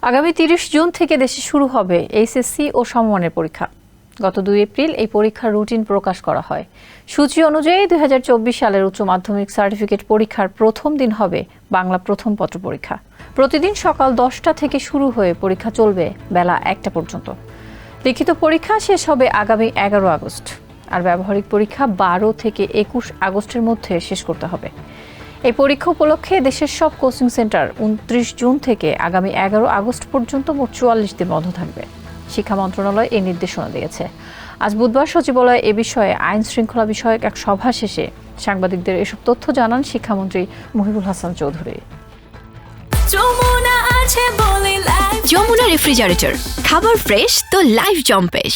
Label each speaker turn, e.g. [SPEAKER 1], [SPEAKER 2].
[SPEAKER 1] আগামী ৩০ জুন থেকে দেশে শুরু হবে এইচএসসি ও সমমানের পরীক্ষা। গত ২ এপ্রিল এই পরীক্ষার রুটিন প্রকাশ করা হয়। সূচি অনুযায়ী ২০২৪ সালের উচ্চ মাধ্যমিক সার্টিফিকেট পরীক্ষার প্রথম দিন হবে বাংলা প্রথম পত্র পরীক্ষা। প্রতিদিন সকাল ১০টা থেকে শুরু হয়ে পরীক্ষা চলবে বেলা ১টা পর্যন্ত। লিখিত পরীক্ষা শেষ হবে আগামী ১১ আগস্ট, আর ব্যবহারিক পরীক্ষা ১২ থেকে ২১ আগস্টের মধ্যে শেষ করতে হবে। এই পরীক্ষা উপলক্ষে দেশের সব কোচিং সেন্টার ২৯ জুন থেকে আগামী ১১ আগস্ট পর্যন্ত মোট ৪৪ দিন বন্ধ থাকবে। শিক্ষা মন্ত্রণালয় এই নির্দেশনা দিয়েছে। আজ বুধবার সচিবালয়ে এ বিষয়ে আইন শৃঙ্খলা বিষয়ক এক সভা শেষে সাংবাদিকদের এসব তথ্য জানান শিক্ষামন্ত্রী মহিবুল হাসান চৌধুরী।
[SPEAKER 2] যমুনা রেফ্রিজারেটর, খাবার ফ্রেশ তো লাইফ জম্পেশ।